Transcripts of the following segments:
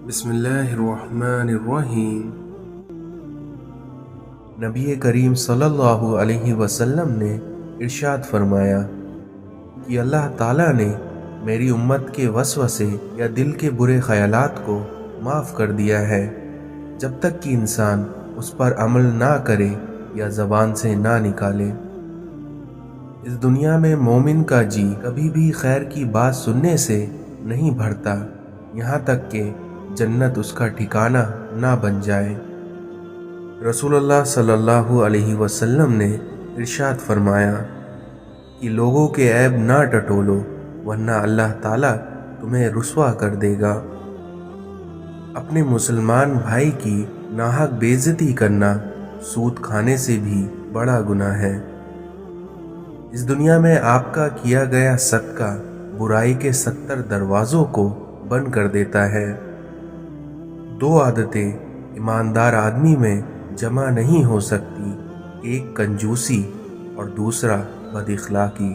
بسم اللہ الرحمن الرحیم۔ نبی کریم صلی اللہ علیہ وسلم نے ارشاد فرمایا کہ اللہ تعالیٰ نے میری امت کے وسوسے یا دل کے برے خیالات کو معاف کر دیا ہے جب تک کہ انسان اس پر عمل نہ کرے یا زبان سے نہ نکالے۔ اس دنیا میں مومن کا جی کبھی بھی خیر کی بات سننے سے نہیں بھرتا یہاں تک کہ جنت اس کا ٹھکانہ نہ بن جائے۔ رسول اللہ صلی اللہ علیہ وسلم نے ارشاد فرمایا کہ لوگوں کے عیب نہ ٹٹولو ورنہ اللہ تعالیٰ تمہیں رسوا کر دے گا۔ اپنے مسلمان بھائی کی ناحق بے عزتی کرنا سود کھانے سے بھی بڑا گناہ ہے۔ اس دنیا میں آپ کا کیا گیا صدقہ برائی کے 70 دروازوں کو بند کر دیتا ہے۔ 2 عادتیں ایماندار آدمی میں جمع نہیں ہو سکتی، ایک کنجوسی اور دوسرا بد اخلاقی۔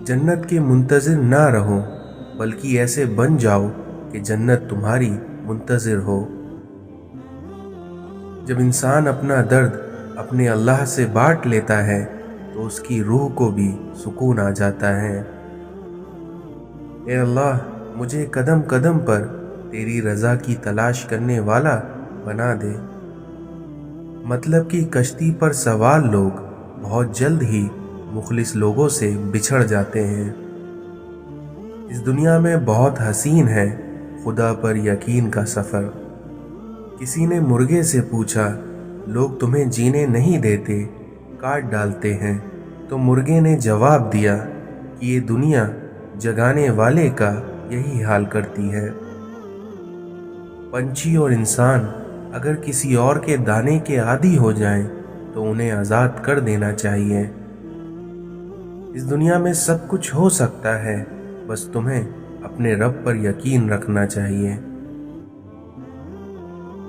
جنت کے منتظر نہ رہو بلکہ ایسے بن جاؤ کہ جنت تمہاری منتظر ہو۔ جب انسان اپنا درد اپنے اللہ سے بانٹ لیتا ہے تو اس کی روح کو بھی سکون آ جاتا ہے۔ اے اللہ، مجھے قدم قدم پر تیری رضا کی تلاش کرنے والا بنا دے۔ مطلب کہ کشتی پر سوار لوگ بہت جلد ہی مخلص لوگوں سے بچھڑ جاتے ہیں۔ اس دنیا میں بہت حسین ہے خدا پر یقین کا سفر۔ کسی نے مرغے سے پوچھا، لوگ تمہیں جینے نہیں دیتے، کاٹ ڈالتے ہیں؟ تو مرغے نے جواب دیا کہ یہ دنیا جگانے والے کا یہی حال کرتی ہے۔ پنچھی اور انسان اگر کسی اور کے دانے کے عادی ہو جائیں تو انہیں آزاد کر دینا چاہیے۔ اس دنیا میں سب کچھ ہو سکتا ہے، بس تمہیں اپنے رب پر یقین رکھنا چاہیے۔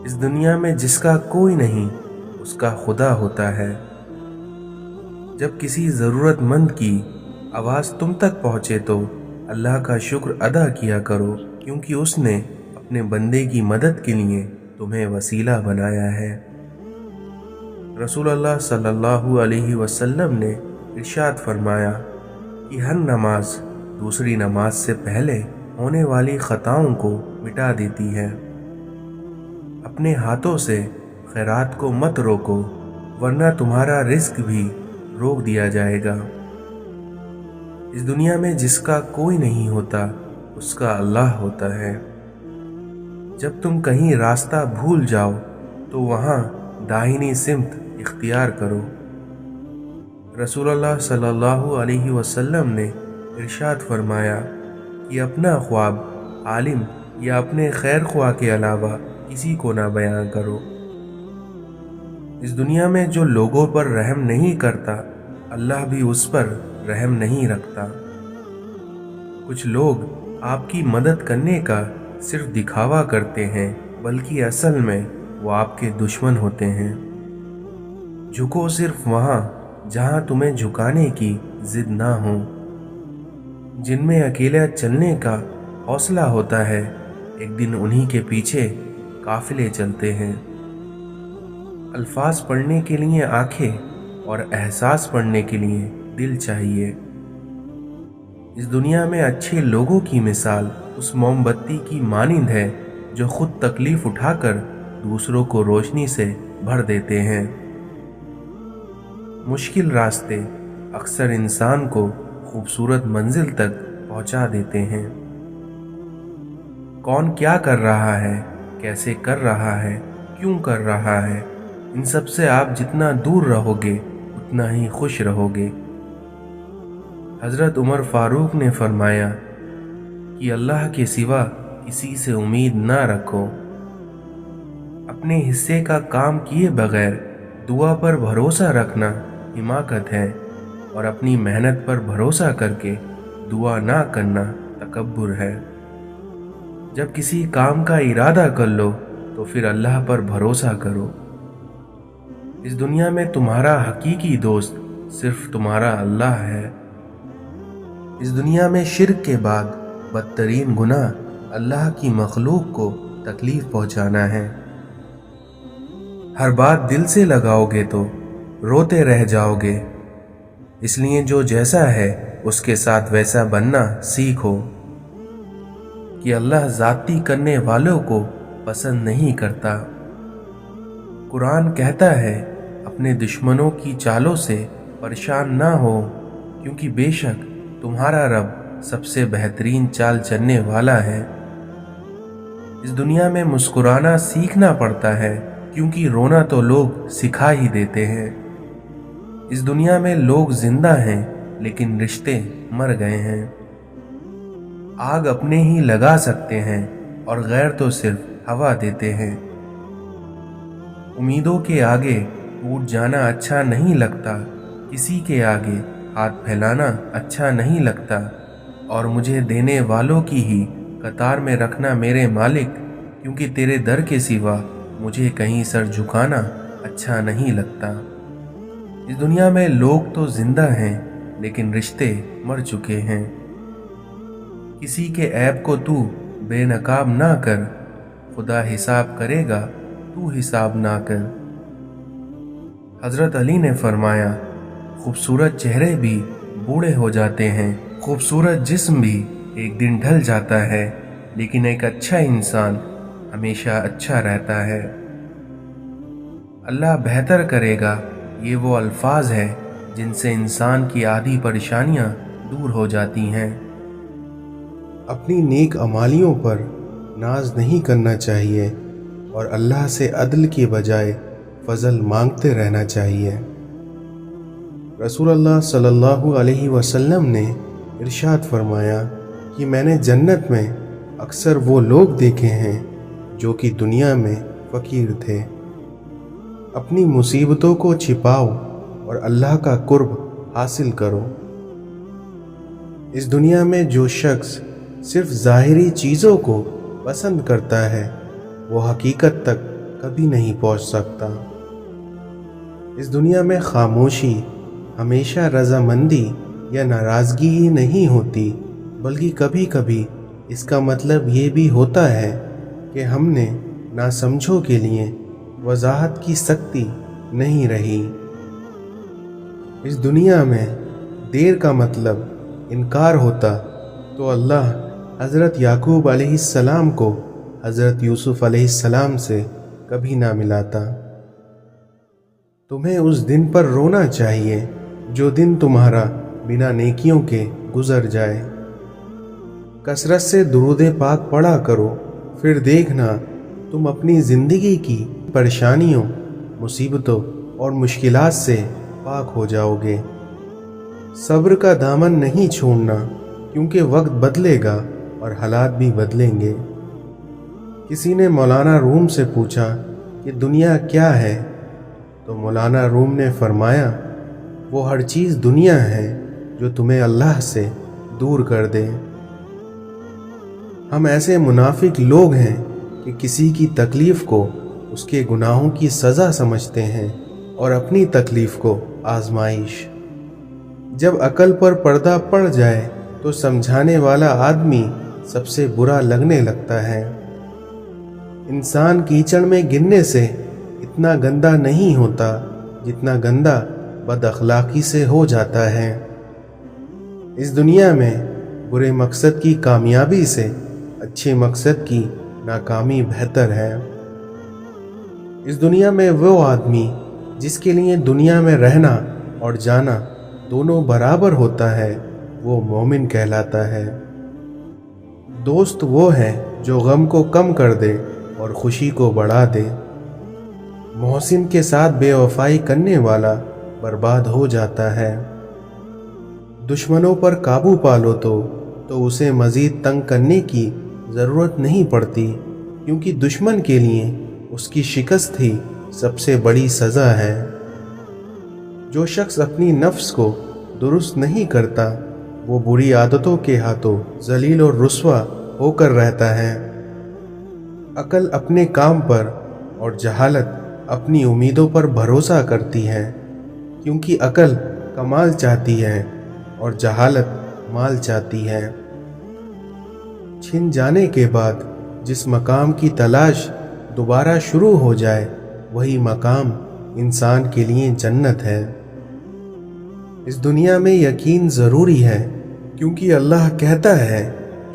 اس دنیا میں جس کا کوئی نہیں اس کا خدا ہوتا ہے۔ جب کسی ضرورت مند کی آواز تم تک پہنچے تو اللہ کا شکر ادا کیا کرو، کیونکہ اس نے اپنے بندے کی مدد کے لیے تمہیں وسیلہ بنایا ہے۔ رسول اللہ صلی اللہ علیہ وسلم نے ارشاد فرمایا کہ ہر نماز دوسری نماز سے پہلے ہونے والی خطاؤں کو مٹا دیتی ہے۔ اپنے ہاتھوں سے خیرات کو مت روکو ورنہ تمہارا رزق بھی روک دیا جائے گا۔ اس دنیا میں جس کا کوئی نہیں ہوتا اس کا اللہ ہوتا ہے۔ جب تم کہیں راستہ بھول جاؤ تو وہاں داہنی سمت اختیار کرو۔ رسول اللہ صلی اللہ علیہ وسلم نے ارشاد فرمایا کہ اپنا خواب عالم یا اپنے خیر خواہ کے علاوہ کسی کو نہ بیان کرو۔ اس دنیا میں جو لوگوں پر رحم نہیں کرتا اللہ بھی اس پر رحم نہیں رکھتا۔ کچھ لوگ آپ کی مدد کرنے کا صرف دکھاوا کرتے ہیں بلکہ اصل میں وہ آپ کے دشمن ہوتے ہیں۔ جھکو صرف وہاں جہاں تمہیں جھکانے کی ضد نہ ہو۔ جن میں اکیلا چلنے کا حوصلہ ہوتا ہے ایک دن انہی کے پیچھے قافلے چلتے ہیں۔ الفاظ پڑھنے کے لیے آنکھیں اور احساس پڑھنے کے لیے دل چاہیے۔ اس دنیا میں اچھے لوگوں کی مثال اس موم بتی کی مانند ہے جو خود تکلیف اٹھا کر دوسروں کو روشنی سے بھر دیتے ہیں۔ مشکل راستے اکثر انسان کو خوبصورت منزل تک پہنچا دیتے ہیں۔ کون کیا کر رہا ہے، کیسے کر رہا ہے، کیوں کر رہا ہے، ان سب سے آپ جتنا دور رہو گے اتنا ہی خوش رہو گے۔ حضرت عمر فاروق نے فرمایا کہ اللہ کے سوا کسی سے امید نہ رکھو۔ اپنے حصے کا کام کیے بغیر دعا پر بھروسہ رکھنا حماقت ہے اور اپنی محنت پر بھروسہ کر کے دعا نہ کرنا تکبر ہے۔ جب کسی کام کا ارادہ کر لو تو پھر اللہ پر بھروسہ کرو۔ اس دنیا میں تمہارا حقیقی دوست صرف تمہارا اللہ ہے۔ اس دنیا میں شرک کے بعد بدترین گناہ اللہ کی مخلوق کو तकलीफ पहुंचाना है। हर बात दिल से लगाओगे तो रोते रह जाओगे, इसलिए जो जैसा है उसके साथ वैसा बनना सीखो कि अल्लाह ज़्यादती करने वालों को पसंद नहीं करता। कुरान कहता है अपने दुश्मनों की चालों से परेशान ना हो, क्योंकि बेशक तुम्हारा रब सबसे बेहतरीन चाल चलने वाला है। इस दुनिया में मुस्कुराना सीखना पड़ता है, क्योंकि रोना तो लोग सिखा ही देते हैं। इस दुनिया में लोग जिंदा हैं लेकिन रिश्ते मर गए हैं। आग अपने ही लगा सकते हैं और गैर तो सिर्फ हवा देते हैं। उम्मीदों के आगे टूट जाना अच्छा नहीं लगता, किसी के आगे हाथ फैलाना अच्छा नहीं लगता, और मुझे देने वालों की ही कतार में रखना मेरे मालिक, क्योंकि तेरे दर के सिवा मुझे कहीं सर झुकाना अच्छा नहीं लगता। इस दुनिया में लोग तो जिंदा हैं लेकिन रिश्ते मर चुके हैं। किसी के ऐब को तू बेनकाब ना कर, खुदा हिसाब करेगा तू हिसाब ना कर। हजरत अली ने फरमाया, खूबसूरत चेहरे भी बूढ़े हो जाते हैं, खूबसूरत जिस्म भी एक दिन ढल जाता है, लेकिन एक अच्छा इंसान हमेशा अच्छा रहता है। अल्लाह बेहतर करेगा, ये वो अल्फाज है जिनसे इंसान की आधी परेशानियां दूर हो जाती हैं। अपनी नेक अमालियों पर नाज नहीं करना चाहिए और अल्लाह से अदल के बजाय फजल मांगते रहना चाहिए। रसूलुल्लाह सल्लल्लाहु अलैहि वसल्लम ने इरशाद फरमाया कि मैंने जन्नत में अक्सर वो लोग देखे हैं जो कि दुनिया में फ़कीर थे। अपनी मुसीबतों को छिपाओ और अल्लाह का कुर्ब हासिल करो। इस दुनिया में जो शख्स सिर्फ ज़ाहिरी चीज़ों को पसंद करता है वो हकीकत तक कभी नहीं पहुंच सकता। इस दुनिया में खामोशी हमेशा रजामंदी या नाराज़गी ही नहीं होती, बल्कि कभी कभी इसका मतलब ये भी होता है कि हमने नासमझों के लिए वजाहत की सख्ती नहीं रही। इस दुनिया में देर का मतलब इनकार होता तो अल्लाह हज़रत याकूब अलैहिस्सलाम को हज़रत यूसुफ अलैहिस्सलाम से कभी ना मिलाता। तुम्हें उस दिन पर रोना चाहिए जो दिन तुम्हारा बिना नेकियों के गुजर जाए। कसरत से दुरूद पाक पढ़ा करो, फिर देखना तुम अपनी ज़िंदगी की परेशानियों, मुसीबतों और मुश्किलात से पाक हो जाओगे। सब्र का दामन नहीं छोड़ना, क्योंकि वक्त बदलेगा और हालात भी बदलेंगे। किसी ने मौलाना रूम से पूछा कि दुनिया क्या है, तो मौलाना रूम ने फरमाया, वो हर चीज़ दुनिया है जो तुम्हें अल्लाह से दूर कर दे। हम ऐसे मुनाफिक लोग हैं कि किसी की तकलीफ़ को उसके गुनाहों की सज़ा समझते हैं और अपनी तकलीफ़ को आजमाइश। जब अकल पर पर्दा पड़ जाए तो समझाने वाला आदमी सबसे बुरा लगने लगता है। इंसान कीचड़ में गिरने से इतना गंदा नहीं होता जितना गंदा बदअखलाकी से हो जाता है। इस दुनिया में बुरे मकसद की कामयाबी से अच्छे मकसद की नाकामी बेहतर है। इस दुनिया में वो आदमी जिसके लिए दुनिया में रहना और जाना दोनों बराबर होता है, वो मोमिन कहलाता है। दोस्त वो है जो गम को कम कर दे और खुशी को बढ़ा दे। मोहसिन के साथ बेवफाई करने वाला बर्बाद हो जाता है। दुश्मनों पर काबू पालो तो उसे मज़ीद तंग करने की ज़रूरत नहीं पड़ती, क्योंकि दुश्मन के लिए उसकी शिकस्त ही सबसे बड़ी सज़ा है। जो शख्स अपनी नफ्स को दुरुस्त नहीं करता वो बुरी आदतों के हाथों जलील और रुस्वा होकर रहता है। अकल अपने काम पर और जहालत अपनी उम्मीदों पर भरोसा करती है, क्योंकि अकल कमाल चाहती है और जहालत माल चाहती है। छिन जाने के बाद जिस मकाम की तलाश दोबारा शुरू हो जाए वही मकाम इंसान के लिए जन्नत है। इस दुनिया में यकीन ज़रूरी है, क्योंकि अल्लाह कहता है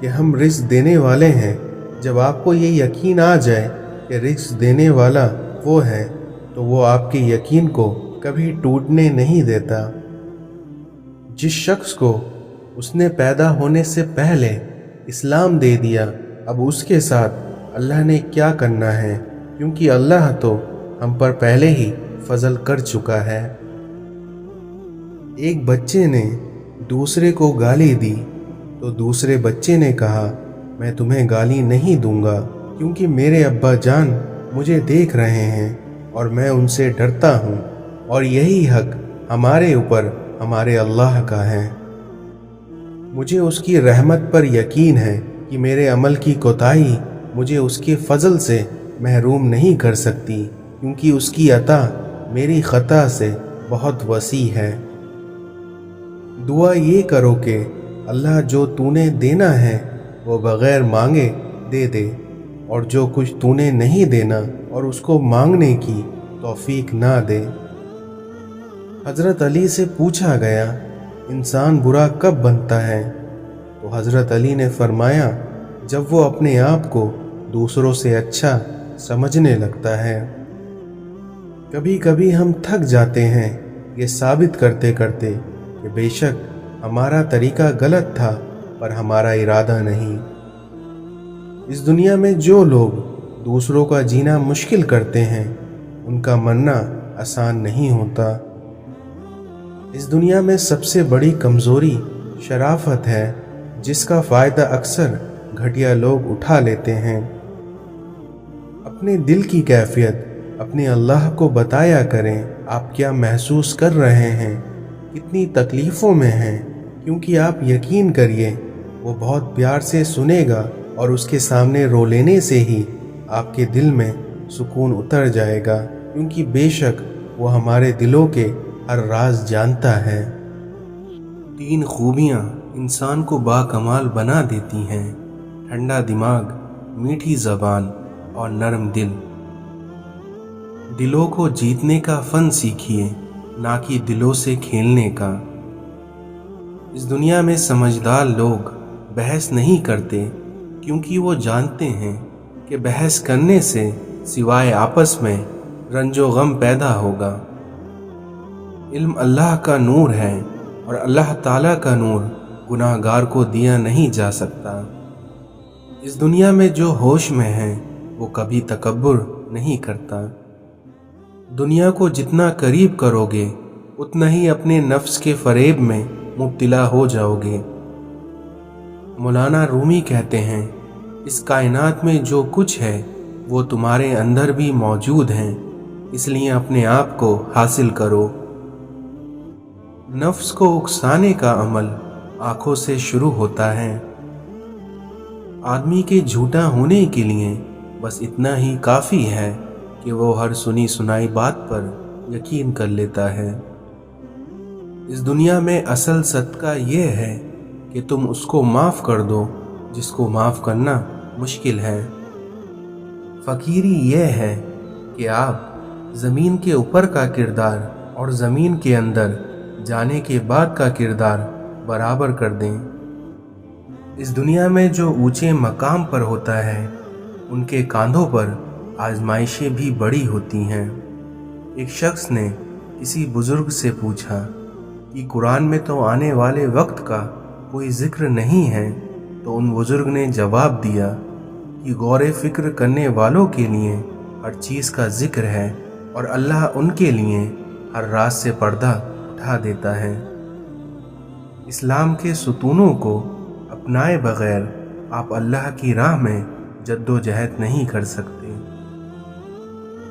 कि हम रिज़्क़ देने वाले हैं। जब आपको ये यकीन आ जाए कि रिज़्क़ देने वाला वो है, तो वो आपके यकीन को कभी टूटने नहीं देता। जिस शख्स को उसने पैदा होने से पहले इस्लाम दे दिया, अब उसके साथ अल्लाह ने क्या करना है, क्योंकि अल्लाह तो हम पर पहले ही फजल कर चुका है। एक बच्चे ने दूसरे को गाली दी तो दूसरे बच्चे ने कहा, मैं तुम्हें गाली नहीं दूंगा, क्योंकि मेरे अब्बा जान मुझे देख रहे हैं और मैं उनसे डरता हूँ, और यही हक हमारे ऊपर हमारे अल्लाह का है। मुझे उसकी रहमत पर यकीन है कि मेरे अमल की कोताही मुझे उसके फजल से महरूम नहीं कर सकती, क्योंकि उसकी अता मेरी खता से बहुत वसी है। दुआ ये करो कि अल्लाह जो तूने देना है वो बग़ैर मांगे दे दे, और जो कुछ तूने नहीं देना और उसको मांगने की तौफीक ना दे। हज़रत अली से पूछा गया, इंसान बुरा कब बनता है? तो हज़रत अली ने फरमाया, जब वो अपने आप को दूसरों से अच्छा समझने लगता है। कभी कभी हम थक जाते हैं ये साबित करते करते कि बेशक हमारा तरीका गलत था, पर हमारा इरादा नहीं। इस दुनिया में जो लोग दूसरों का जीना मुश्किल करते हैं, उनका मरना आसान नहीं होता। इस दुनिया में सबसे बड़ी कमज़ोरी शराफत है, जिसका फ़ायदा अक्सर घटिया लोग उठा लेते हैं। अपने दिल की कैफियत अपने अल्लाह को बताया करें। आप क्या महसूस कर रहे हैं, कितनी तकलीफ़ों में हैं, क्योंकि आप यकीन करिए वो बहुत प्यार से सुनेगा, और उसके सामने रो लेने से ही आपके दिल में सुकून उतर जाएगा, क्योंकि बेशक वो हमारे दिलों के हर राज जानता है। 3 खूबियाँ इंसान को बाकमाल बना देती हैं: ठंडा दिमाग, मीठी ज़बान और नरम दिल। दिलों को जीतने का फन सीखिए, ना कि दिलों से खेलने का। इस दुनिया में समझदार लोग बहस नहीं करते, क्योंकि वो जानते हैं कि बहस करने से सिवाय आपस में रंजो गम पैदा होगा। इल्म अल्लाह का नूर है, और अल्लाह ताला का नूर गुनाहगार को दिया नहीं जा सकता। इस दुनिया में जो होश में है वो कभी तकब्बुर नहीं करता। दुनिया को जितना करीब करोगे, उतना ही अपने नफ्स के फरेब में मुब्तला हो जाओगे। मौलाना रूमी कहते हैं, इस कायनात में जो कुछ है वो तुम्हारे अंदर भी मौजूद है, इसलिए अपने आप को हासिल करो। नफ्स को उकसाने का अमल आंखों से शुरू होता है। आदमी के झूठा होने के लिए बस इतना ही काफ़ी है कि वो हर सुनी सुनाई बात पर यकीन कर लेता है। इस दुनिया में असल सदका ये है कि तुम उसको माफ़ कर दो जिसको माफ़ करना मुश्किल है। फ़कीरी ये है कि आप ज़मीन के ऊपर का किरदार और ज़मीन के अंदर जाने के बाद का किरदार बराबर कर दें। इस दुनिया में जो ऊंचे मकाम पर होता है, उनके कांधों पर आजमाइशें भी बड़ी होती हैं। एक शख्स ने किसी बुज़ुर्ग से पूछा कि कुरान में तो आने वाले वक्त का कोई ज़िक्र नहीं है, तो उन बुज़ुर्ग ने जवाब दिया कि गौर फ़िक्र करने वालों के लिए हर चीज़ का ज़िक्र है, और अल्लाह उनके लिए हर रात से पर्दा उठा देता है। इस्लाम के सुतूनों को अपनाए बगैर आप अल्लाह की राह में जद्दोजहद नहीं कर सकते।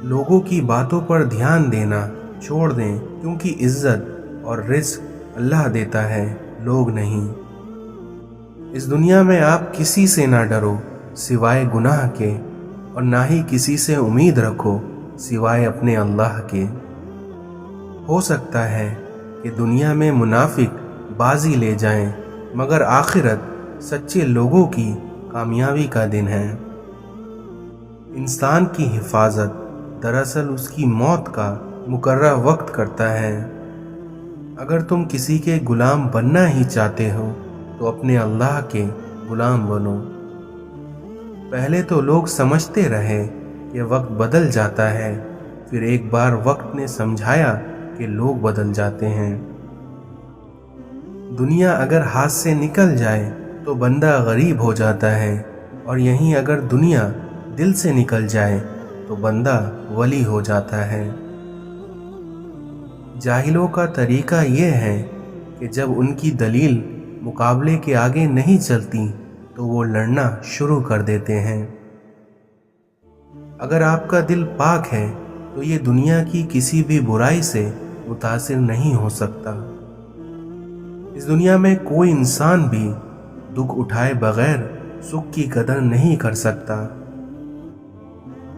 लोगों की बातों पर ध्यान देना छोड़ दें, क्योंकि इज्जत और रिज़्क़ अल्लाह देता है, लोग नहीं। इस दुनिया में आप किसी से ना डरो सिवाय गुनाह के, और ना ही किसी से उम्मीद रखो सिवाय अपने अल्लाह के। हो सकता है कि दुनिया में मुनाफिक बाजी ले जाएं, मगर आखिरत सच्चे लोगों की कामयाबी का दिन है। इंसान की हिफाजत दरअसल उसकी मौत का मुकर्रर वक्त करता है। अगर तुम किसी के गुलाम बनना ही चाहते हो तो अपने अल्लाह के गुलाम बनो। पहले तो लोग समझते रहे कि वक्त बदल जाता है, फिर एक बार वक्त ने समझाया कि लोग बदल जाते हैं। दुनिया अगर हाथ से निकल जाए तो बंदा गरीब हो जाता है, और यहीं अगर दुनिया दिल से निकल जाए तो बंदा वली हो जाता है। जाहिलों का तरीका ये है कि जब उनकी दलील मुकाबले के आगे नहीं चलती तो वो लड़ना शुरू कर देते हैं। अगर आपका दिल पाक है तो ये दुनिया की किसी भी बुराई से मुतासिर नहीं हो सकता। इस दुनिया में कोई इंसान भी दुख उठाए बगैर सुख की कदर नहीं कर सकता।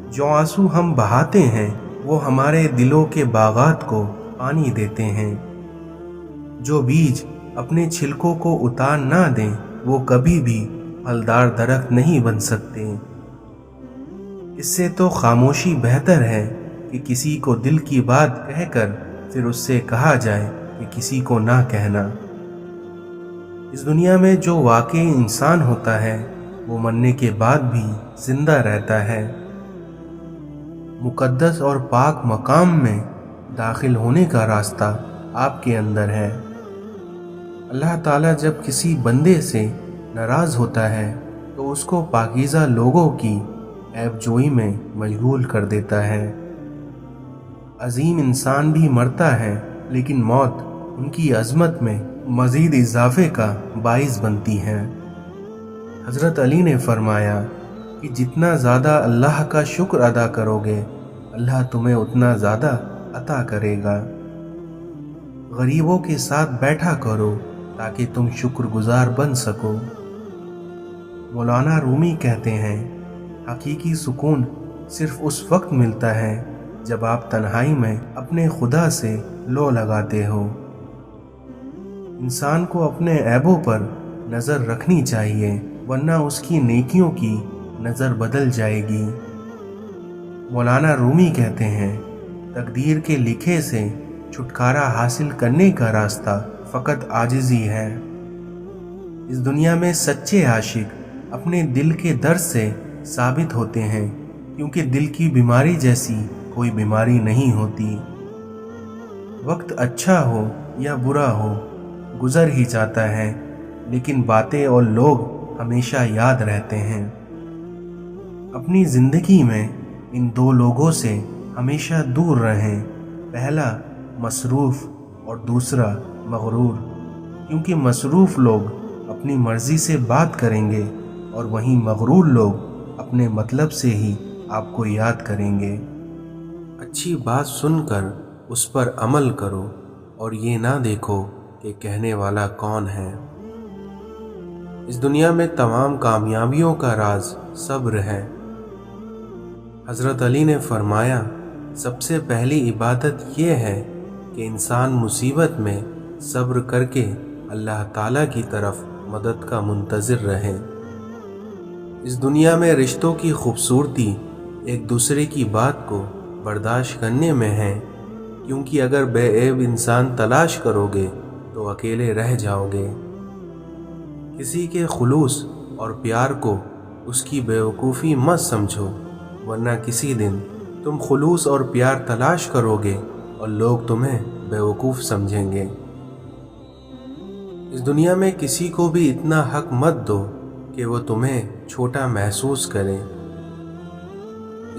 जो आंसू हम बहाते हैं वो हमारे दिलों के बागात को पानी देते हैं। जो बीज अपने छिलकों को उतार ना दें वो कभी भी फलदार दरख्त नहीं बन सकते। इससे तो खामोशी बेहतर है कि किसी को दिल की बात कहकर फिर उससे कहा जाए कि किसी को ना कहना। इस दुनिया में जो वाकई इंसान होता है वो मरने के बाद भी जिंदा रहता है। मुकद्दस और पाक मकाम में दाखिल होने का रास्ता आपके अंदर है। अल्लाह ताला जब किसी बंदे से नाराज़ होता है तो उसको पाकीज़ा लोगों की ऐबजोई में मशगूल कर देता है। अजीम इंसान भी मरता है, लेकिन मौत उनकी अजमत में मज़ीद इजाफे का बाइस बनती है। हज़रत अली ने फरमाया कि जितना ज़्यादा अल्लाह का शुक्र अदा करोगे अल्लाह तुम्हें उतना ज़्यादा अता करेगा। गरीबों के साथ बैठा करो ताकि तुम शुक्रगुजार बन सको। मौलाना रूमी कहते हैं, हकीकी सुकून सिर्फ उस वक्त मिलता है जब आप तन्हाई में अपने खुदा से लो लगाते हो। इंसान को अपने ऐबों पर नज़र रखनी चाहिए, वरना उसकी नेकियों की नज़र बदल जाएगी। मौलाना रूमी कहते हैं, तकदीर के लिखे से छुटकारा हासिल करने का रास्ता फ़कत आजिज़ी है। इस दुनिया में सच्चे आशिक अपने दिल के दर्द से साबित होते हैं, क्योंकि दिल की बीमारी जैसी कोई बीमारी नहीं होती। वक्त अच्छा हो या बुरा हो गुज़र ही जाता है, लेकिन बातें और लोग हमेशा याद रहते हैं। अपनी ज़िंदगी में इन दो लोगों से हमेशा दूर रहें, पहला मसरूफ़ और दूसरा मगरूर, क्योंकि मसरूफ़ लोग अपनी मर्ज़ी से बात करेंगे और वहीं मगरूर लोग अपने मतलब से ही आपको याद करेंगे। अच्छी बात सुनकर उस पर अमल करो और ये ना देखो कि कहने वाला कौन है। इस दुनिया में तमाम कामयाबियों का राज सब्र है। हज़रत अली ने फरमाया, सबसे पहली इबादत ये है कि इंसान मुसीबत में सब्र करके अल्लाह ताला की तरफ मदद का मुंतज़िर रहे। इस दुनिया में रिश्तों की खूबसूरती एक दूसरे की बात को बर्दाश्त करने में है, क्योंकि अगर बेऐब इंसान तलाश करोगे तो अकेले रह जाओगे। किसी के खुलूस और प्यार को उसकी बेवकूफ़ी मत समझो, वरना किसी दिन तुम खुलूस और प्यार तलाश करोगे और लोग तुम्हें बेवकूफ़ समझेंगे। इस दुनिया में किसी को भी इतना हक मत दो कि वो तुम्हें छोटा महसूस करे।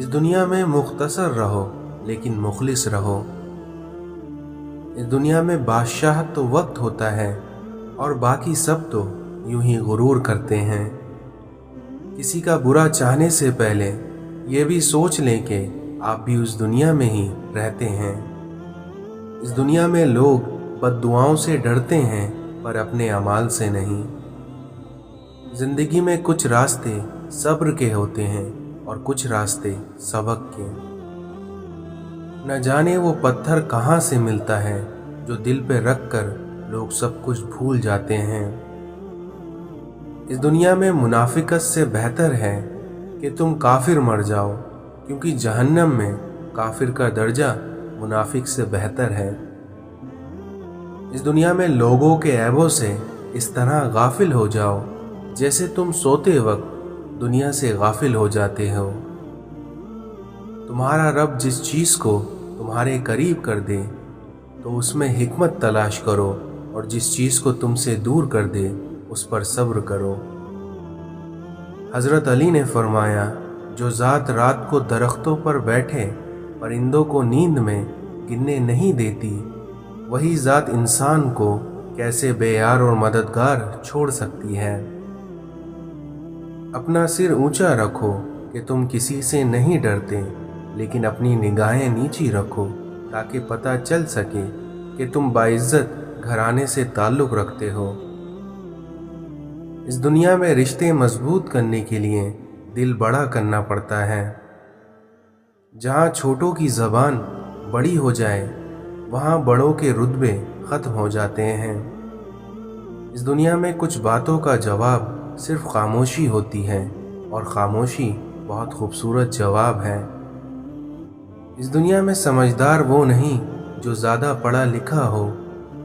इस दुनिया में मुख्तसर रहो लेकिन मुखलिस रहो। इस दुनिया में बादशाह तो वक्त होता है और बाकी सब तो यूं ही गुरूर करते हैं। किसी का बुरा चाहने से पहले ये भी सोच लें कि आप भी उस दुनिया में ही रहते हैं। इस दुनिया में लोग बद्दुआओं से डरते हैं पर अपने अमाल से नहीं। जिंदगी में कुछ रास्ते सब्र के होते हैं और कुछ रास्ते सबक के। न जाने वो पत्थर कहाँ से मिलता है जो दिल पे रख कर लोग सब कुछ भूल जाते हैं। इस दुनिया में मुनाफिकत से बेहतर है کہ تم کافر مر جاؤ، کیونکہ جہنم میں کافر کا درجہ منافق سے بہتر ہے۔ اس دنیا میں لوگوں کے عیبوں سے اس طرح غافل ہو جاؤ جیسے تم سوتے وقت دنیا سے غافل ہو جاتے ہو۔ تمہارا رب جس چیز کو تمہارے قریب کر دے تو اس میں حکمت تلاش کرو، اور جس چیز کو تم سے دور کر دے اس پر صبر کرو۔ حضرت علی نے فرمایا، جو ذات رات کو درختوں پر بیٹھے پرندوں کو نیند میں گننے نہیں دیتی، وہی ذات انسان کو کیسے بے یار اور مددگار چھوڑ سکتی ہے۔ اپنا سر اونچا رکھو کہ تم کسی سے نہیں ڈرتے، لیکن اپنی نگاہیں نیچی رکھو تاکہ پتہ چل سکے کہ تم باعزت گھرانے سے تعلق رکھتے ہو۔ اس دنیا میں رشتے مضبوط کرنے کے لیے دل بڑا کرنا پڑتا ہے۔ جہاں چھوٹوں کی زبان بڑی ہو جائے وہاں بڑوں کے رتبے ختم ہو جاتے ہیں۔ اس دنیا میں کچھ باتوں کا جواب صرف خاموشی ہوتی ہے، اور خاموشی بہت خوبصورت جواب ہے۔ اس دنیا میں سمجھدار وہ نہیں جو زیادہ پڑھا لکھا ہو،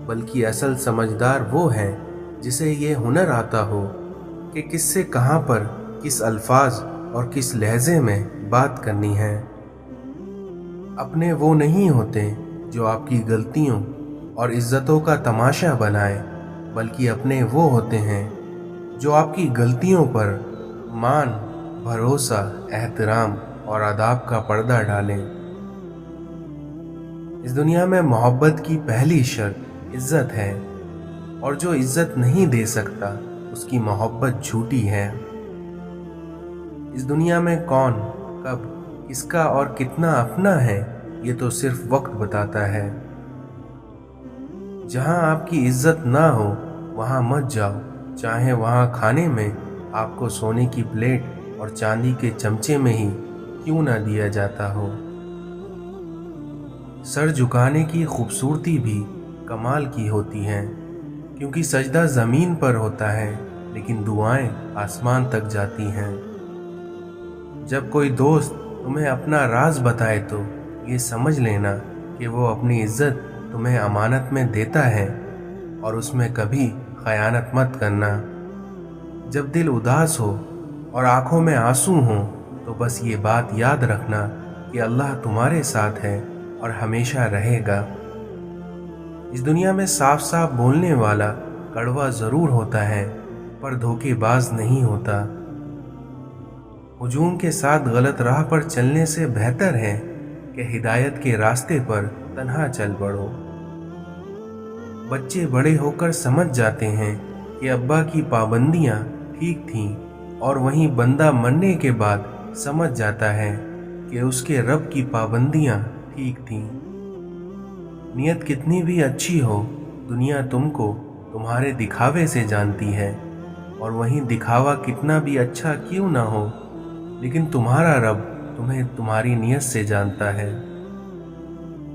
بلکہ اصل سمجھدار وہ ہے جسے یہ ہنر آتا ہو کہ کس سے کہاں پر کس الفاظ اور کس لہجے میں بات کرنی ہے۔ اپنے وہ نہیں ہوتے جو آپ کی غلطیوں اور عزتوں کا تماشا بنائے، بلکہ اپنے وہ ہوتے ہیں جو آپ کی غلطیوں پر مان، بھروسہ، احترام اور آداب کا پردہ ڈالیں۔ اس دنیا میں محبت کی پہلی شرط عزت ہے، اور جو عزت نہیں دے سکتا اس کی محبت جھوٹی ہے۔ اس دنیا میں کون، کب، کس کا اور کتنا اپنا ہے یہ تو صرف وقت بتاتا ہے۔ جہاں آپ کی عزت نہ ہو وہاں مت جاؤ، چاہے وہاں کھانے میں آپ کو سونے کی پلیٹ اور چاندی کے چمچے میں ہی کیوں نہ دیا جاتا ہو۔ سر جھکانے کی خوبصورتی بھی کمال کی ہوتی ہے، کیونکہ سجدہ زمین پر ہوتا ہے لیکن دعائیں آسمان تک جاتی ہیں۔ جب کوئی دوست تمہیں اپنا راز بتائے تو یہ سمجھ لینا کہ وہ اپنی عزت تمہیں امانت میں دیتا ہے، اور اس میں کبھی خیانت مت کرنا۔ جب دل اداس ہو اور آنکھوں میں آنسو ہوں تو بس یہ بات یاد رکھنا کہ اللہ تمہارے ساتھ ہے اور ہمیشہ رہے گا۔ اس دنیا میں صاف صاف بولنے والا کڑوا ضرور ہوتا ہے پر دھوکے باز نہیں ہوتا۔ ہجوم کے ساتھ غلط راہ پر چلنے سے بہتر ہے کہ ہدایت کے راستے پر تنہا چل پڑو۔ بچے بڑے ہو کر سمجھ جاتے ہیں کہ ابا کی پابندیاں ٹھیک تھیں، اور وہیں بندہ مرنے کے بعد سمجھ جاتا ہے کہ اس کے رب کی پابندیاں ٹھیک تھیں۔ نیت کتنی بھی اچھی ہو، دنیا تم کو تمہارے دکھاوے سے جانتی ہے، اور وہیں دکھاوا کتنا بھی اچھا کیوں نہ ہو، لیکن تمہارا رب تمہیں تمہاری نیت سے جانتا ہے۔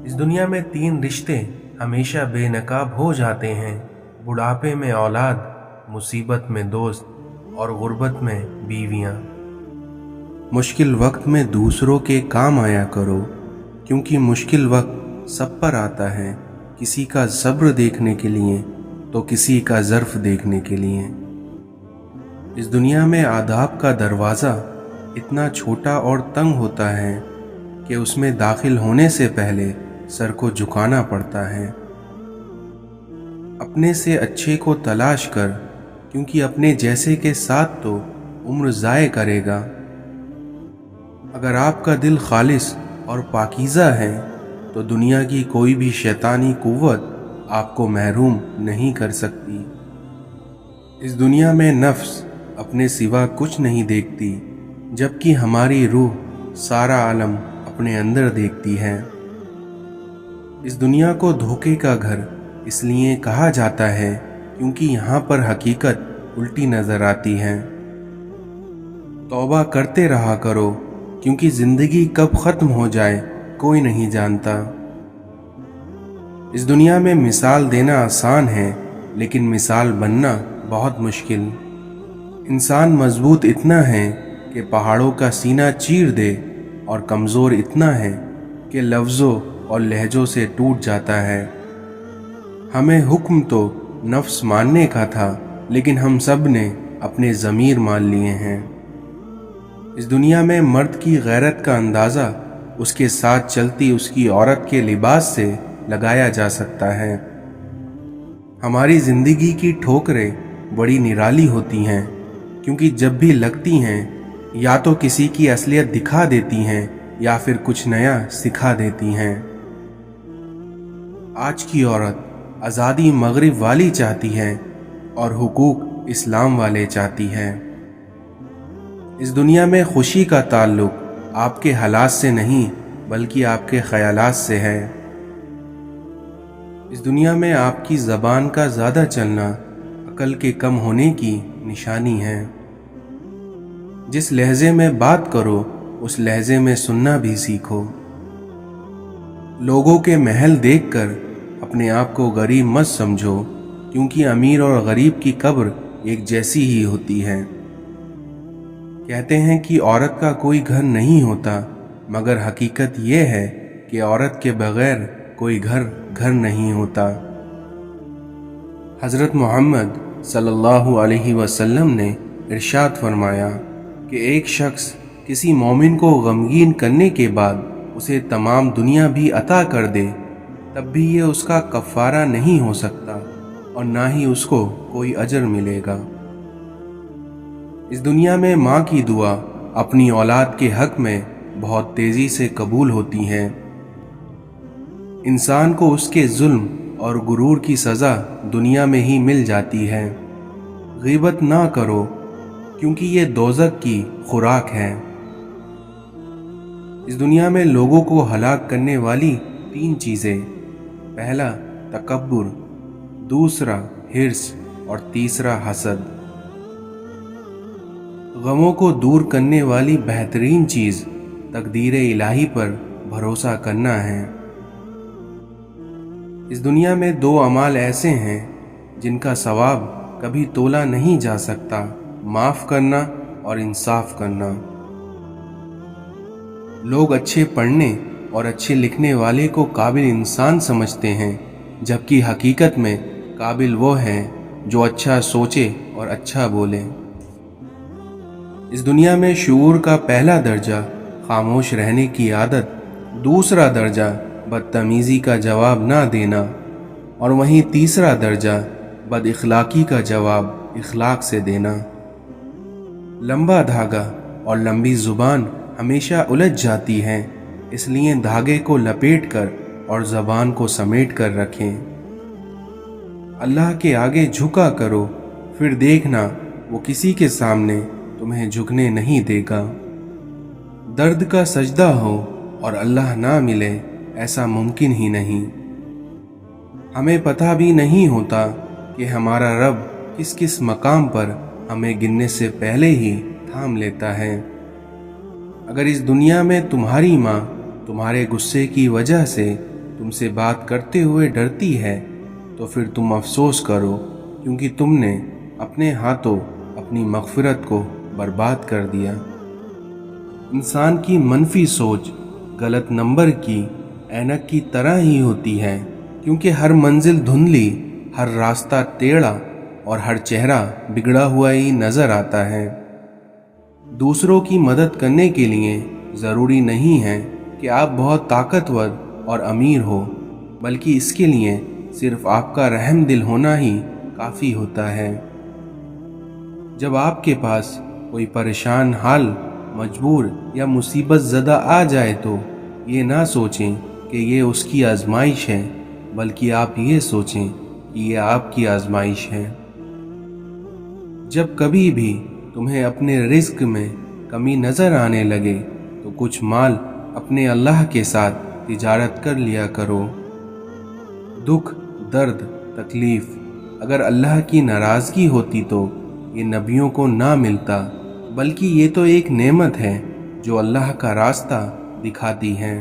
اس دنیا میں 3 رشتے ہمیشہ بے نقاب ہو جاتے ہیں: بڑھاپے میں اولاد، مصیبت میں دوست، اور غربت میں بیویاں۔ مشکل وقت میں دوسروں کے کام آیا کرو، کیونکہ مشکل وقت سب پر آتا ہے، کسی کا صبر دیکھنے کے لیے تو کسی کا ظرف دیکھنے کے لیے۔ اس دنیا میں آداب کا دروازہ اتنا چھوٹا اور تنگ ہوتا ہے کہ اس میں داخل ہونے سے پہلے سر کو جھکانا پڑتا ہے۔ اپنے سے اچھے کو تلاش کر، کیونکہ اپنے جیسے کے ساتھ تو عمر ضائع کرے گا۔ اگر آپ کا دل خالص اور پاکیزہ ہے تو دنیا کی کوئی بھی شیطانی قوت آپ کو محروم نہیں کر سکتی۔ اس دنیا میں نفس اپنے سوا کچھ نہیں دیکھتی، جبکہ ہماری روح سارا عالم اپنے اندر دیکھتی ہے۔ اس دنیا کو دھوکے کا گھر اس لیے کہا جاتا ہے کیونکہ یہاں پر حقیقت الٹی نظر آتی ہے۔ توبہ کرتے رہا کرو، کیونکہ زندگی کب ختم ہو جائے کوئی نہیں جانتا۔ اس دنیا میں مثال دینا آسان ہے، لیکن مثال بننا بہت مشکل۔ انسان مضبوط اتنا ہے کہ کہ पहाड़ों का सीना चीर दे और कमज़ोर इतना है कि लफ्ज़ों और लहजों से टूट जाता है। हमें हुक्म तो नफ्स मानने का था, लेकिन हम सब ने अपने ज़मीर मान लिए हैं। इस दुनिया में मर्द की गैरत का अंदाज़ा उसके साथ चलती उसकी औरत के लिबास से लगाया जा सकता है। हमारी ज़िंदगी की ठोकरें बड़ी निराली होती हैं, क्योंकि जब भी लगती हैं या तो किसी की असलियत दिखा देती हैं या फिर कुछ नया सिखा देती हैं। आज की औरत आज़ादी मगरिब वाली चाहती है और हुकूक इस्लाम वाले चाहती है। इस दुनिया में खुशी का ताल्लुक आपके हालात से नहीं बल्कि आपके ख्यालात से है। इस दुनिया में आपकी ज़बान का ज़्यादा चलना अकल के कम होने की निशानी है। जिस लहजे में बात करो उस लहजे में सुनना भी सीखो। लोगों के महल देखकर अपने आप को गरीब मत समझो, क्योंकि अमीर और गरीब की कब्र एक जैसी ही होती है। कहते हैं कि औरत का कोई घर नहीं होता, मगर हकीकत ये है कि औरत के बगैर कोई घर नहीं होता। हज़रत मोहम्मद सल्लल्लाहु अलैहि वसल्लम ने इरशाद फरमाया कि एक शख्स किसी मोमिन को गमगीन करने के बाद उसे तमाम दुनिया भी अता कर दे, तब भी ये उसका कफ़ारा नहीं हो सकता और ना ही उसको कोई अजर मिलेगा। इस दुनिया में माँ की दुआ अपनी औलाद के हक में बहुत तेज़ी से कबूल होती है। इंसान को उसके जुल्म और गुरूर की सज़ा दुनिया में ही मिल जाती है। गीबत ना करो, क्योंकि ये दोज़ख की खुराक है। इस दुनिया में लोगों को हलाक करने वाली 3 चीज़ें, पहला तकब्बुर, दूसरा हिर्स और तीसरा हसद। गमों को दूर करने वाली बेहतरीन चीज़ तकदीर इलाही पर भरोसा करना है। इस दुनिया में 2 अमाल ऐसे हैं जिनका सवाब कभी तोला नहीं जा सकता, माफ़ करना और इंसाफ करना। लोग अच्छे पढ़ने और अच्छे लिखने वाले को काबिल इंसान समझते हैं, जबकि हकीकत में काबिल वो है जो अच्छा सोचे और अच्छा बोले। इस दुनिया में शऊर का पहला दर्जा खामोश रहने की आदत, दूसरा दर्जा बदतमीज़ी का जवाब ना देना और वहीं तीसरा दर्जा बदइखलाकी का जवाब इखलाक से देना। लंबा धागा और लंबी ज़ुबान हमेशा उलझ जाती हैं, इसलिए धागे को लपेट कर और ज़बान को समेट कर रखें। अल्लाह के आगे झुका करो, फिर देखना वो किसी के सामने तुम्हें झुकने नहीं देगा। दर्द का सजदा हो और अल्लाह ना मिले, ऐसा मुमकिन ही नहीं। हमें पता भी नहीं होता कि हमारा रब किस किस मकाम पर हमें गिनने से पहले ही थाम लेता है। अगर इस दुनिया में तुम्हारी माँ तुम्हारे गुस्से की वजह से तुमसे बात करते हुए डरती है, तो फिर तुम अफसोस करो, क्योंकि तुमने अपने हाथों अपनी मग़फ़िरत को बर्बाद कर दिया। इंसान की मनफी सोच गलत नंबर की ऐनक की तरह ही होती है, क्योंकि हर मंजिल धुंधली, हर रास्ता टेढ़ा और हर चेहरा बिगड़ा हुआ ही नज़र आता है। दूसरों की मदद करने के लिए ज़रूरी नहीं है कि आप बहुत ताकतवर और अमीर हो, बल्कि इसके लिए सिर्फ आपका रहम दिल होना ही काफ़ी होता है। जब आपके पास कोई परेशान हाल, मजबूर या मुसीबत ज़दा आ जाए, तो ये ना सोचें कि ये उसकी आजमाइश है, बल्कि आप ये सोचें कि ये आपकी आजमाइश है। जब कभी भी तुम्हें अपने रिज़्क में कमी नज़र आने लगे, तो कुछ माल अपने अल्लाह के साथ तिजारत कर लिया करो। दुख, दर्द, तकलीफ़ अगर अल्लाह की नाराज़गी होती तो ये नबियों को ना मिलता, बल्कि ये तो एक नेमत है जो अल्लाह का रास्ता दिखाती है।